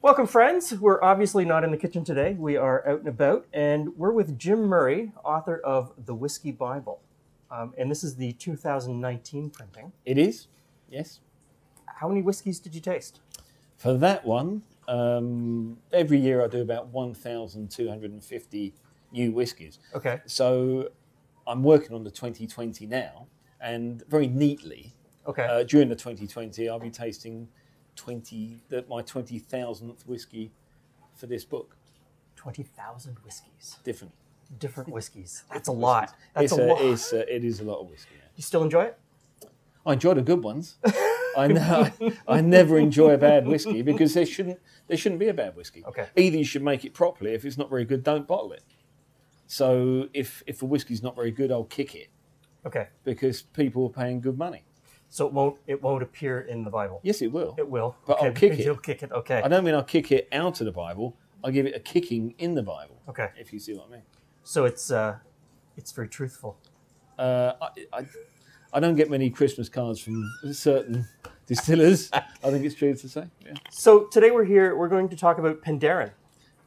Welcome, friends. We're obviously not in the kitchen today. We are out and about, and we're with Jim Murray, author of The Whiskey Bible. And this is the 2019 printing. It is, yes. How many whiskeys did you taste? For that one, every year I do about 1,250 new whiskies. Okay. So I'm working on the 2020 now, and very neatly, Okay. during the 2020, I'll be tasting my 20,000th whiskey for this book. 20,000 whiskeys. Different whiskeys. That's a lot. That's a lot. It is a lot of whiskey. Yeah. You still enjoy it? I enjoy the good ones. I never enjoy a bad whiskey because there shouldn't be a bad whiskey. Okay. Either you should make it properly. If it's not very good, don't bottle it. So if a whiskey's not very good, I'll kick it. Okay. Because people are paying good money. So it won't appear in the Bible? Yes, it will. It will. But okay. I'll kick it. You'll kick it, okay. I don't mean I'll kick it out of the Bible. I'll give it a kicking in the Bible. Okay. If you see what I mean. So it's very truthful. I don't get many Christmas cards from certain distillers. I think it's true to say. Yeah. So today we're going to talk about Penderyn.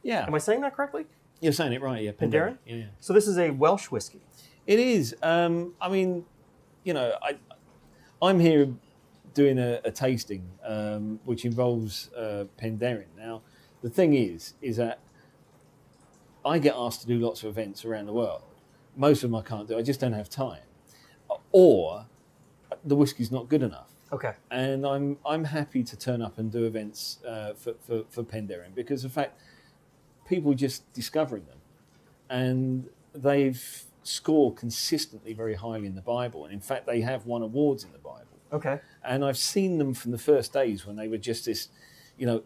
Yeah. Am I saying that correctly? You're saying it right, yeah. Penderyn? Yeah. So this is a Welsh whiskey. It is. I mean, I'm here doing a tasting, which involves Penderyn. Now, the thing is that I get asked to do lots of events around the world. Most of them I can't do. I just don't have time. Or the whiskey's not good enough. Okay. And I'm happy to turn up and do events for Penderyn because in fact, people just discovering them, and they've scored consistently very highly in the Bible, and in fact, they have won awards in the Bible. Okay. And I've seen them from the first days when they were just this,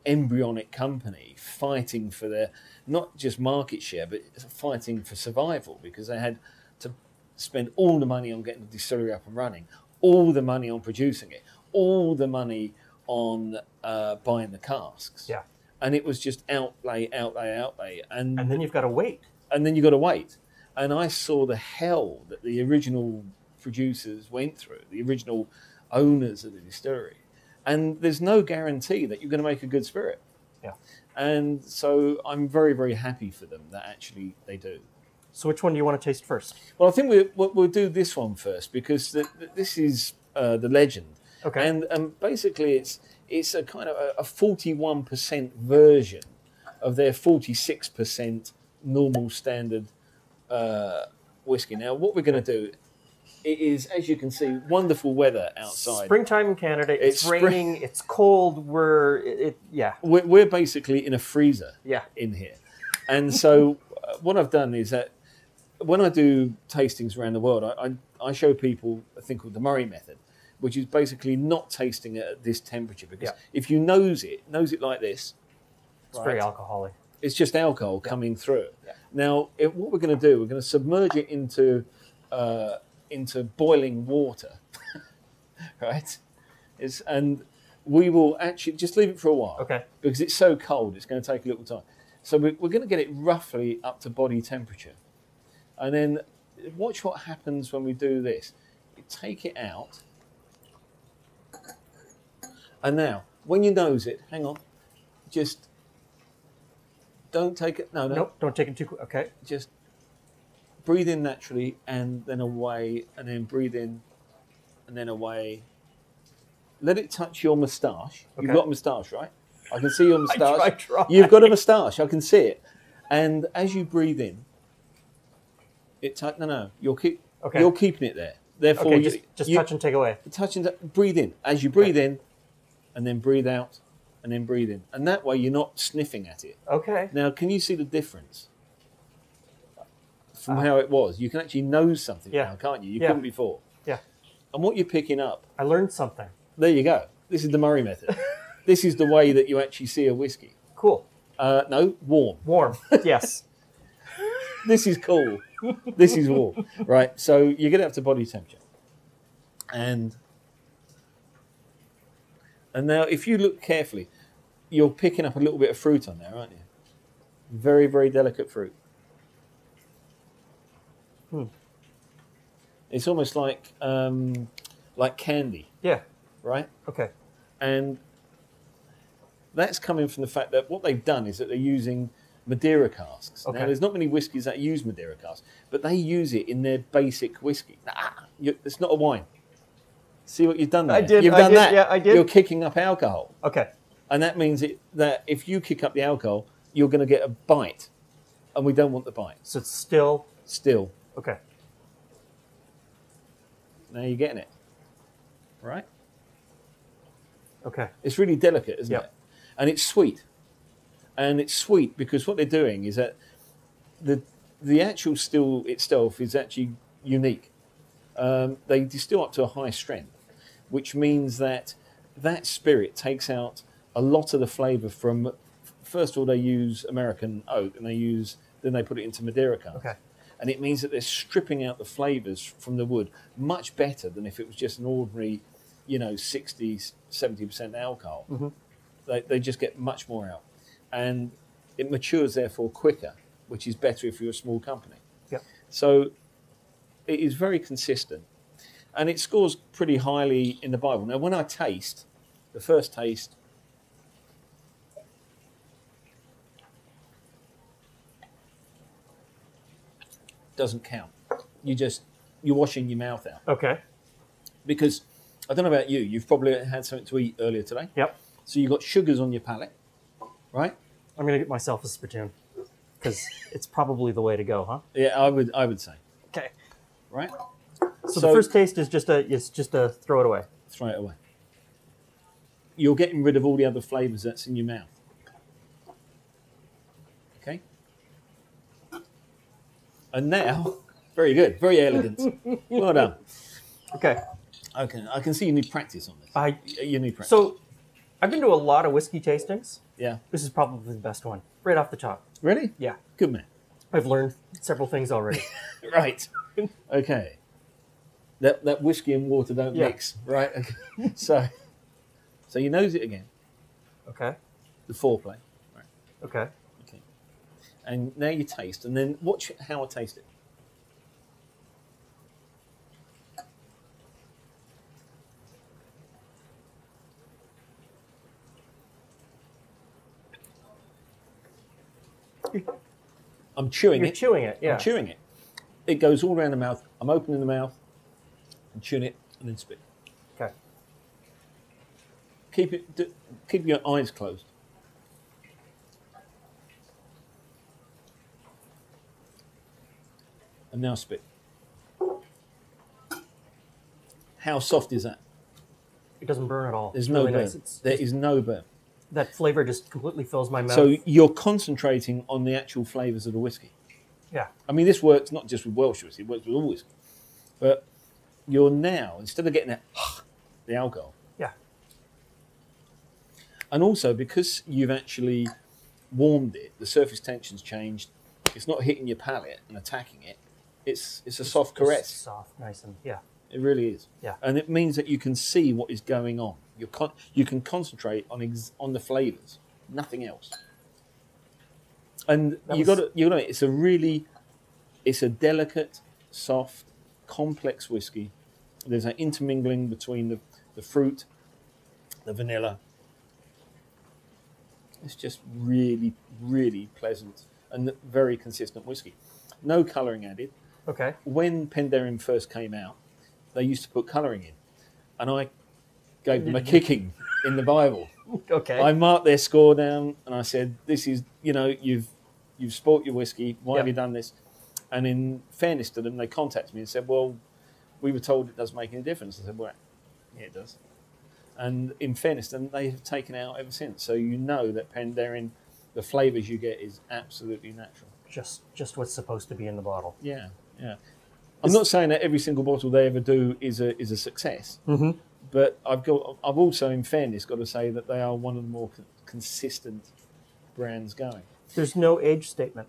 embryonic company fighting for their not just market share, but fighting for survival because they had to spend all the money on getting the distillery up and running, all the money on producing it, all the money on buying the casks. Yeah. And it was just outlay. And then you've got to wait. And then you've got to wait. And I saw the hell that the original producers went through, the original owners of the distillery. And there's no guarantee that you're going to make a good spirit. Yeah. And so I'm very, very happy for them that actually they do. So which one do you want to taste first? Well, I think we'll do this one first because this is the legend. Okay. And basically it's a kind of a 41% version of their 46% normal standard whiskey. Now, what we're going to do, it is, as you can see, wonderful weather outside. Springtime in Canada. It's raining. It's cold. We're basically in a freezer. Yeah. In here, and so what I've done is that when I do tastings around the world, I show people a thing called the Murray method, which is basically not tasting it at this temperature because if you nose it like this, it's very alcoholic. It's just alcohol coming through. Yeah. Now, what we're going to do, we're going to submerge it into boiling water, right? And we will actually just leave it for a while. Okay. Because it's so cold, it's going to take a little time. So we're going to get it roughly up to body temperature. And then watch what happens when we do this. You take it out. And now, when you nose it, hang on, just don't take it. No. Nope, don't take it too quick. Okay. Just breathe in naturally and then away, and then breathe in and then away. Let it touch your moustache. Okay. You've got a moustache, right? I can see your moustache. I try. You've got a moustache. I can see it. And as you breathe in, you're keeping it there. Therefore, okay, just touch and take away. Touch and breathe in. As you breathe in, and then breathe out, and then breathe in. And that way you're not sniffing at it. Okay. Now, can you see the difference from how it was? You can actually nose something now, can't you? You couldn't before. Yeah. And what you're picking up... I learned something. There you go. This is the Murray method. This is the way that you actually see a whiskey. Cool. No, warm. Warm, yes. This is cool. This is warm. Right, so you get it up to body temperature. And now, if you look carefully, you're picking up a little bit of fruit on there, aren't you? Very, very delicate fruit. It's almost like candy. Yeah. Right? Okay. And That's coming from the fact that what they've done is that they're using Madeira casks. Okay. Now, there's not many whiskies that use Madeira casks, but they use it in their basic whiskey. It's not a wine. See what you've done there? I did. You've done that. Yeah, I did. You're kicking up alcohol. Okay. And that means that if you kick up the alcohol, you're going to get a bite. And we don't want the bite. So it's still... Still. Okay. Now you're getting it. Right? Okay. It's really delicate, isn't Yep. it? And it's sweet. And it's sweet because what they're doing is that the actual still itself is actually unique. They distill up to a high strength, which means that spirit takes out a lot of the flavour from. First of all, they use American oak, and then they put it into Madeira casks. Okay. And it means that they're stripping out the flavours from the wood much better than if it was just an ordinary, 60, 70% alcohol. Mm-hmm. They just get much more out. And it matures, therefore, quicker, which is better if you're a small company. Yep. So it is very consistent. And it scores pretty highly in the Bible. Now, when I taste, the first taste, doesn't count. You're washing your mouth out. Okay. Because, I don't know about you, you've probably had something to eat earlier today. Yep. So you've got sugars on your palate, right? I'm going to get myself a spittoon because it's probably the way to go, huh? Yeah, I would say. Okay. Right? So the first taste is just a throw it away. Throw it away. You're getting rid of all the other flavours that's in your mouth. Okay? And now, very good, very elegant. Well done. Okay. Okay, I can see you need practice on this. You need practice. So I've been to a lot of whiskey tastings. Yeah. This is probably the best one, right off the top. Really? Yeah. Good man. I've learned several things already. Right. Okay. That whiskey and water don't Yeah. mix, right? Okay. So you nose it again. Okay. The foreplay. Right. Okay. Okay. And now you taste, and then watch how I taste it. I'm chewing You're it. chewing it, yeah. I'm chewing it. It goes all around the mouth. I'm opening the mouth and chewing it and then spit. Okay. Keep your eyes closed. And now spit. How soft is that? It doesn't burn at all. There's It's no really burn. nice. There is no burn. That flavor just completely fills my mouth. So you're concentrating on the actual flavours of the whiskey. yeah. I mean, this works not just with Welsh whiskey, it works with all whiskey. But you're now, instead of getting that, the alcohol, Yeah. and also because you've actually warmed it, the surface tension's changed. It's not hitting your palate and attacking it. It's a soft It's caress. soft, nice, and yeah. It really is. Yeah. And it means that you can see what is going on. You can concentrate on the flavours, nothing else. And it's a delicate, soft, complex whiskey. There's an intermingling between the fruit, the vanilla. It's just really, really pleasant and very consistent whiskey. No colouring added. Okay. When Penderyn first came out, they used to put colouring in, and I gave them a kicking in the Bible. Okay. I marked their score down, and I said, "This is, you've spoilt your whiskey. Why have you done this?" And in fairness to them, they contacted me and said, "Well, we were told it doesn't make any difference." I said, "Well, yeah, it does." And in fairness to them, they have taken it out ever since. So you know that Penderyn, the flavours you get is absolutely natural. Just what's supposed to be in the bottle. Yeah, yeah. I'm not saying that every single bottle they ever do is a success, but I've also, in fairness, got to say that they are one of the more consistent brands going. There's no age statement.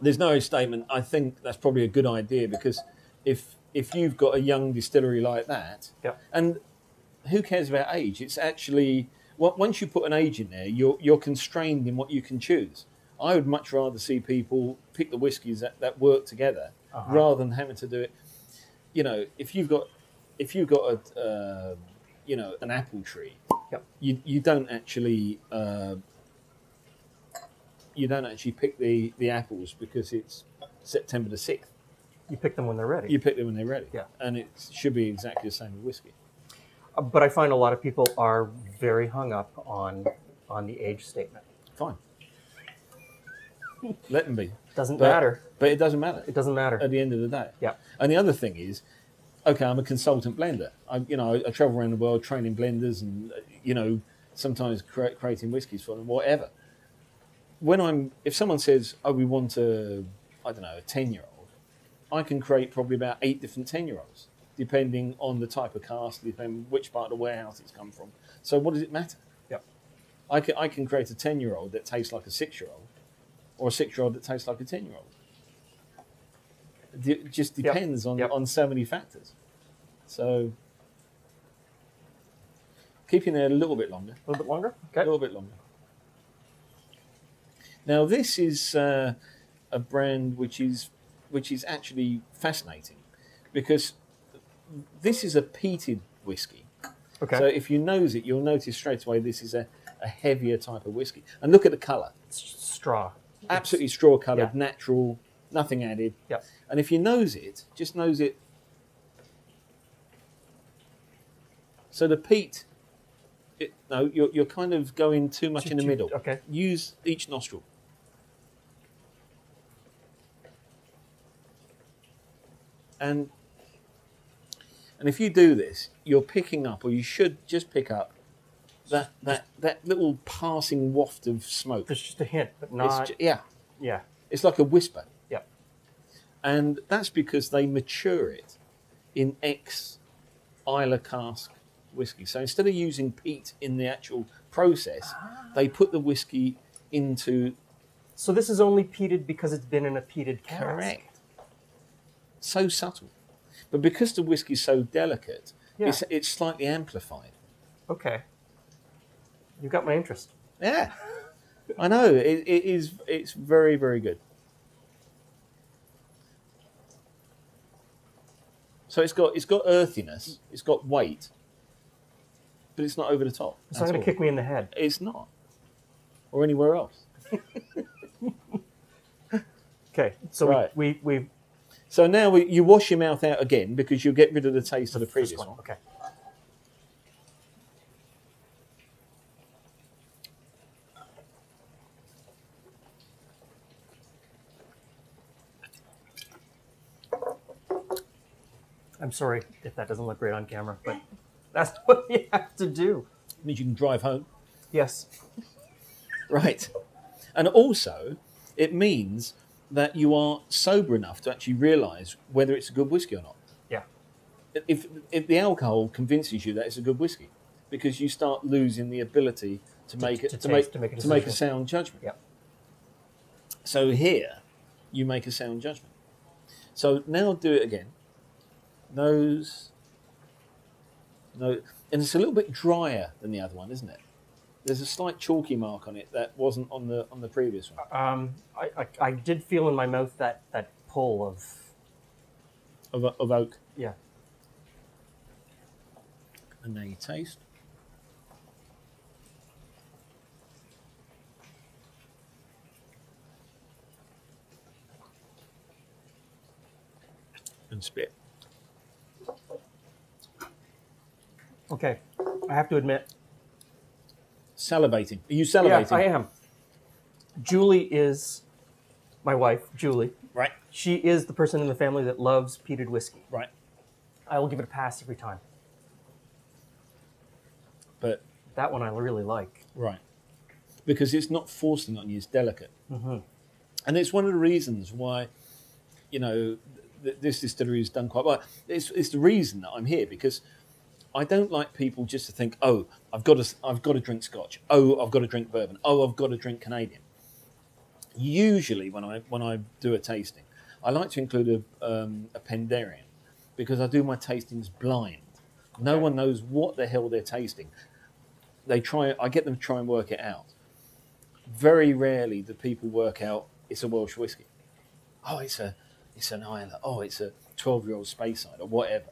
There's no statement. I think that's probably a good idea because if you've got a young distillery like that, Yeah. and who cares about age? It's actually once you put an age in there, you're constrained in what you can choose. I would much rather see people pick the whiskies that work together rather than having to do it. If you've got an apple tree Yep. You don't actually pick the apples because it's September the 6th. You pick them when they're ready. You pick them when they're ready. Yeah. And it should be exactly the same with whiskey. But I find a lot of people are very hung up on the age statement. Fine. Let them be. Doesn't matter. But it doesn't matter. It doesn't matter. At the end of the day. Yeah. And the other thing is, okay, I'm a consultant blender. I travel around the world training blenders and, sometimes creating whiskies for them, whatever. If someone says, oh, we want a 10-year-old, I can create probably about 8 different 10-year-olds, depending on the type of cask, depending which part of the warehouse it's come from. So what does it matter? Yeah. I can create a 10-year-old that tastes like a 6-year-old, or a 6-year-old that tastes like a 10-year-old. It just depends on so many factors. So keeping it a little bit longer. A little bit longer? A Okay. little bit longer. Now this is a brand which is actually fascinating because this is a peated whiskey. Okay. So if you nose it, you'll notice straight away this is a heavier type of whiskey. And look at the colour. Straw. Absolutely straw coloured, Yeah. natural, nothing added. Yep. And if you nose it, just nose it. So the peat, you're kind of going too much in the middle. Okay. Use each nostril. And if you do this, you're picking up, or you should just pick up that little passing waft of smoke. There's just a hint, but It's not. yeah. Yeah. It's like a whisper. Yep. And that's because they mature it in ex-Islay cask whiskey. So instead of using peat in the actual process, they put the whiskey into... So this is only peated because it's been in a peated cask. Correct. So subtle. But because the whiskey's so delicate, Yeah. it's slightly amplified. Okay. You got my interest. Yeah. I know. It's very, very good. So it's got earthiness, it's got weight, but it's not over the top. It's not going to kick me in the head. It's not. Or anywhere else. Okay. So Right. we So now you wash your mouth out again because you'll get rid of the taste of the previous one. Okay. I'm sorry if that doesn't look great on camera, but that's what you have to do. It means you can drive home. Yes. Right. And also, it means that you are sober enough to actually realise whether it's a good whiskey or not. Yeah. If the alcohol convinces you that it's a good whiskey, because you start losing the ability to make a sound judgment. Yep. So here, you make a sound judgment. So now do it again. Nose. No, and it's a little bit drier than the other one, isn't it? There's a slight chalky mark on it that wasn't on the previous one. I did feel in my mouth that pull Of oak. yeah. And now you taste. And spit. Okay. I have to admit. Salivating. Are you salivating? Yeah, I am. Julie is my wife, Julie. Right. She is the person in the family that loves peated whiskey. Right. I will give it a pass every time. But That one I really like. right. Because it's not forcing on you, it's delicate. Mm-hmm. And it's one of the reasons why, this distillery has done quite well. It's the reason that I'm here, because I don't like people just to think, oh, I've got to drink Scotch. Oh, I've got to drink bourbon. Oh, I've got to drink Canadian. Usually, when I do a tasting, I like to include a Penderian, because I do my tastings blind. No one knows what the hell they're tasting. I get them to try and work it out. Very rarely do people work out it's a Welsh whiskey. Oh, it's an Islay. Oh, it's a 12-year-old Speyside or whatever.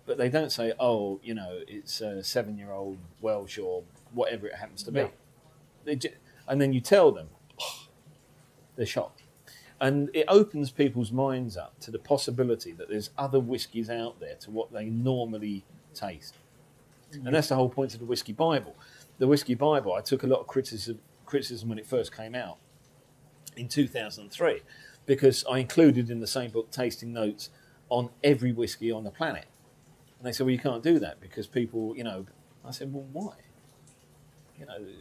But they don't say, oh, it's a 7-year-old Welsh or whatever it happens to be. Yeah. And then you tell them, they're shocked. And it opens people's minds up to the possibility that there's other whiskies out there to what they normally taste. And that's the whole point of the Whiskey Bible. The Whiskey Bible, I took a lot of criticism when it first came out in 2003, because I included in the same book tasting notes on every whiskey on the planet. And they said, well, you can't do that because people, I said, well, why?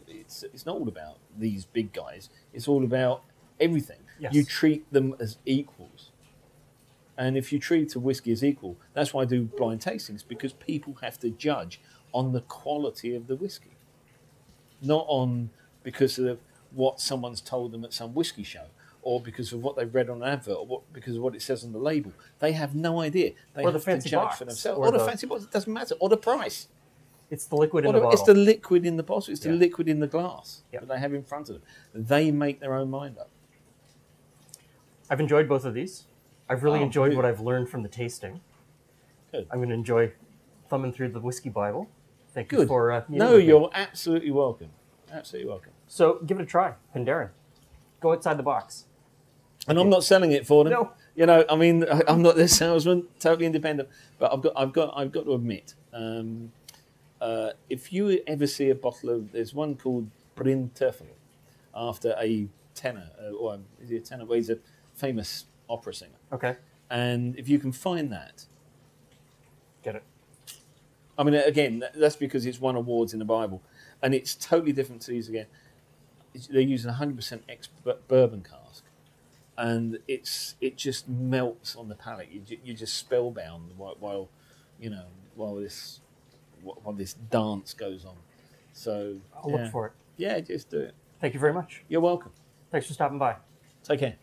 It's not all about these big guys. It's all about everything. Yes. You treat them as equals. And if you treat a whiskey as equal, that's why I do blind tastings, because people have to judge on the quality of the whiskey, not on because of what someone's told them at some whiskey show, or because of what they've read on an advert, or because of what it says on the label. They have no idea. They or have the fancy to judge box, for themselves. or Or the fancy box, it doesn't matter. Or the price. It's the liquid in the bottle. It's the liquid in the bottle. It's the Yeah. liquid in the glass Yeah. that they have in front of them. They make their own mind up. I've enjoyed both of these. I've really Oh, enjoyed good. what I've learned from the tasting. Good. I'm going to enjoy thumbing through the Whiskey Bible. Thank you Good. for meeting No, with me. you're absolutely welcome. Absolutely welcome. So give it a try, Penderyn. Go outside the box. And I'm not selling it for them. No. I'm not their salesman, totally independent. But I've got to admit, if you ever see a bottle of, there's one called Bryn Terfel, after a tenor, or is he a tenor? Well, he's a famous opera singer. Okay, And if you can find that, get it. I mean, again, that's because it's won awards in the Bible, and it's totally different to these again. They're using 100% bourbon cask, and it just melts on the palate. You're just spellbound while this dance goes on. So I'll look for it. Yeah, just do it. Thank you very much. You're welcome. Thanks for stopping by. Take care.